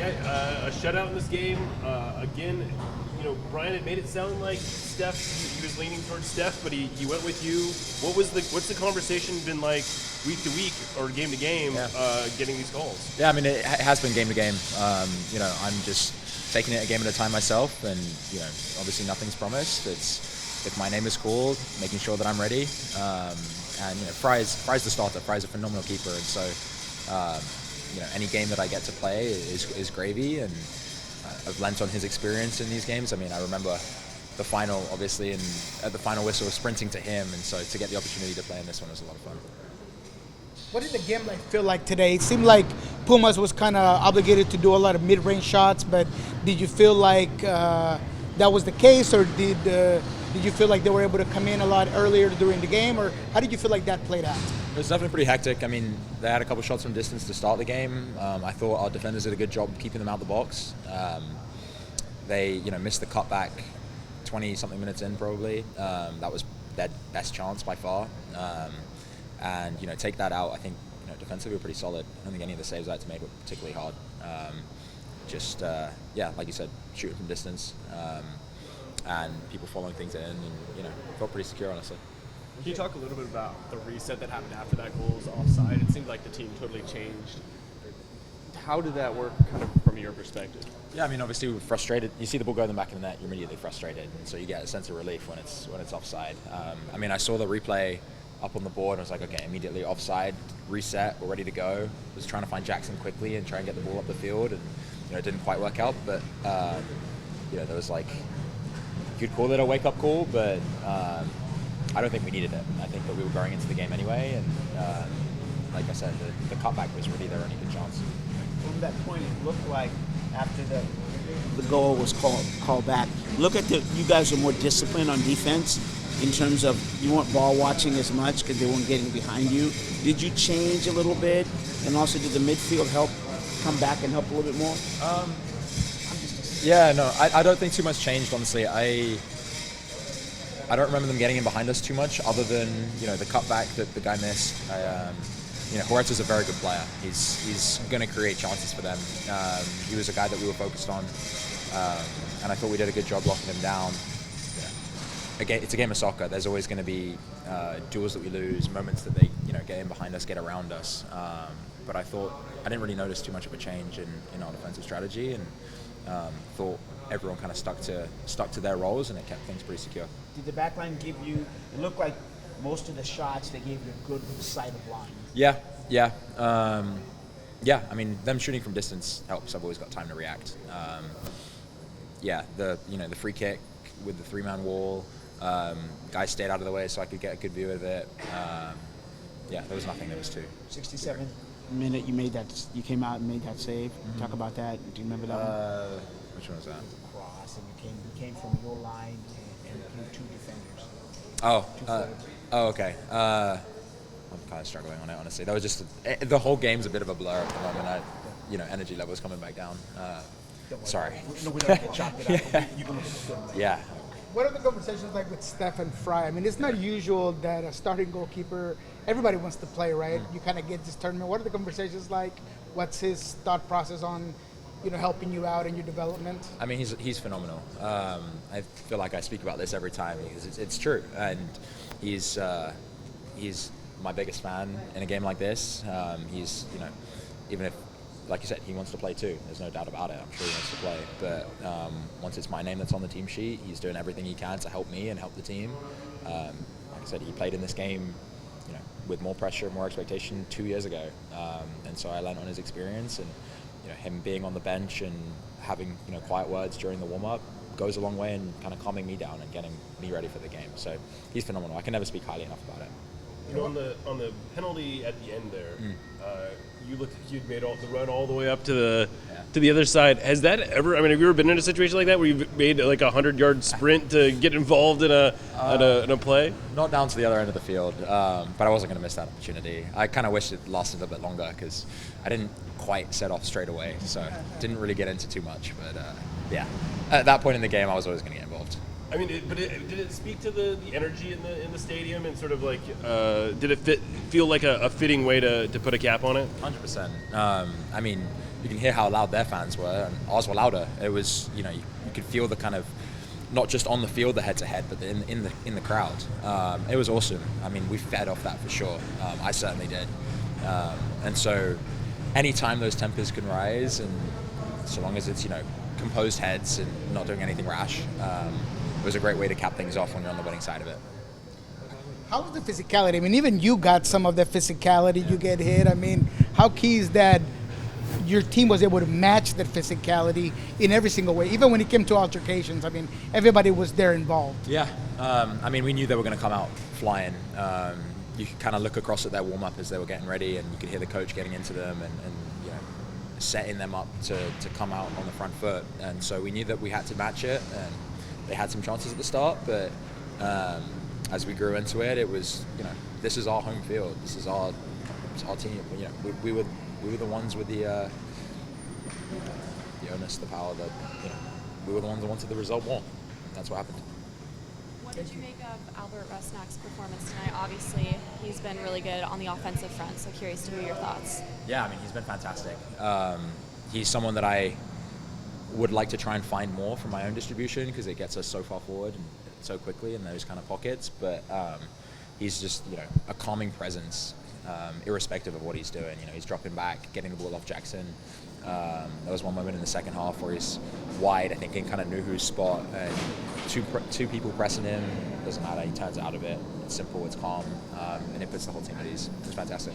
Yeah, a shutout in this game. Again, Brian had made it sound like Steph. He was leaning towards Steph, but he went with you. What's the conversation been like week to week or game to game, getting these calls? Yeah, I mean it has been game to game. I'm just taking it a game at a time myself, and obviously nothing's promised. It's if my name is called, making sure that I'm ready. And Fry's the starter. Fry's a phenomenal keeper, and so any game that I get to play is gravy, and I've lent on his experience in these games. I mean, I remember the final, obviously, and at the final whistle, sprinting to him, and so to get the opportunity to play in this one was a lot of fun. What did the game feel like today? It seemed like Pumas was kind of obligated to do a lot of mid-range shots, but did you feel like that was the case, or did you feel like they were able to come in a lot earlier during the game, or how did you feel like that played out? It was definitely pretty hectic. I mean, they had a couple shots from distance to start the game. I thought our defenders did a good job keeping them out the box. They, missed the cutback 20-something minutes in probably. That was their best chance by far. And take that out. I think defensively we're pretty solid. I don't think any of the saves I had to make were particularly hard. Like you said, shooting from distance, and people following things in, and felt pretty secure, honestly. Can you talk a little bit about the reset that happened after that goal was offside? It seemed like the team totally changed. How did that work, kind of from your perspective? Yeah, I mean, obviously we were frustrated. You see the ball go in the back of the net, you're immediately frustrated, and so you get a sense of relief when it's offside. I saw the replay up on the board, and I was like, okay, immediately offside, reset, we're ready to go. I was trying to find Jackson quickly and try and get the ball up the field, and it didn't quite work out, but there was like, you'd call it a wake-up call, but I don't think we needed it. I think that we were going into the game anyway, and like I said, the cutback was really their only good chance. From that point, it looked like after the goal was called back, look at you guys were more disciplined on defense in terms of you weren't ball watching as much because they weren't getting behind you. Did you change a little bit? And also, did the midfield help come back and help a little bit more? Yeah, no, I don't think too much changed, honestly. I don't remember them getting in behind us too much, other than the cutback that the guy missed. Huerta's a very good player. He's going to create chances for them. He was a guy that we were focused on, and I thought we did a good job locking him down. Again, it's a game of soccer. There's always going to be duels that we lose, moments that they get in behind us, get around us. But I thought I didn't really notice too much of a change in our defensive strategy, and thought everyone kind of stuck to their roles, and it kept things pretty secure. Did the back line give you? It looked like most of the shots they gave you a good sight of line. Yeah. I mean, them shooting from distance helps. I've always got time to react. The free kick with the 3-man wall. Guys stayed out of the way so I could get a good view of it. There was nothing that was too. 67th minute, you came out and made that save. Mm-hmm. Talk about that. Do you remember that one? Which one was that? Cross, and you came from your line and you two defenders. Okay. I'm kind of struggling on it, honestly. That was just the whole game's a bit of a blur at the moment. Energy levels coming back down. Sorry. No, we don't get chopped it out. You can look at it. Yeah. What are the conversations like with Steph and Fry? I mean, it's not usual that a starting goalkeeper, everybody wants to play, right? You kind of get this tournament. What are the conversations like? What's his thought process on, helping you out in your development? I mean, he's phenomenal. I feel like I speak about this every time because it's true, and he's my biggest fan in a game like this. He's even if, like you said, he wants to play too. There's no doubt about it. I'm sure he wants to play. But once it's my name that's on the team sheet, he's doing everything he can to help me and help the team. Like I said, he played in this game, with more pressure, more expectation 2 years ago. And so I learned on his experience, and him being on the bench and having quiet words during the warm-up goes a long way in kind of calming me down and getting me ready for the game. So he's phenomenal. I can never speak highly enough about it. On the penalty at the end there, you looked like you'd made the run all the way up to the other side. Has that ever? I mean, have you ever been in a situation like that where you've made like a 100-yard sprint to get involved in a play? Not down to the other end of the field, but I wasn't going to miss that opportunity. I kind of wish it lasted a bit longer because I didn't quite set off straight away, so didn't really get into too much. But at that point in the game, I was always going to get involved. I mean, did it speak to the energy in the stadium, and sort of like did it feel like a fitting way to put a cap on it? 100%. I mean, you can hear how loud their fans were, and ours were louder. It was, you could feel the kind of, not just on the field, the head-to-head, but in the crowd. It was awesome. I mean, we fed off that for sure. I certainly did. And so, anytime those tempers can rise, and so long as it's composed heads and not doing anything rash, it was a great way to cap things off when you're on the winning side of it. How was the physicality? I mean, even you got some of the physicality. You get hit. I mean, how key is that your team was able to match that physicality in every single way, even when it came to altercations? I mean, everybody was there involved. Yeah. I mean, we knew they were going to come out flying. You could kind of look across at their warm-up as they were getting ready, and you could hear the coach getting into them and setting them up to come out on the front foot. And so we knew that we had to match it, and they had some chances at the start, but as we grew into it, it was, this is our home field. This is our team. We were the ones with the onus, the power. That we were the ones that wanted the result more. That's what happened. What did you make of Albert Rusnak's performance tonight? Obviously, he's been really good on the offensive front. So curious to hear your thoughts. Yeah, I mean, he's been fantastic. He's someone that I would like to try and find more from my own distribution, because it gets us so far forward and so quickly in those kind of pockets. But he's just a calming presence, irrespective of what he's doing. He's dropping back, getting the ball off Jackson. There was one moment in the second half where he's wide, I think, and kind of knew whose spot, and two people pressing him. Doesn't matter, he turns out of it. It's simple, it's calm, and it puts the whole team at ease. It's fantastic.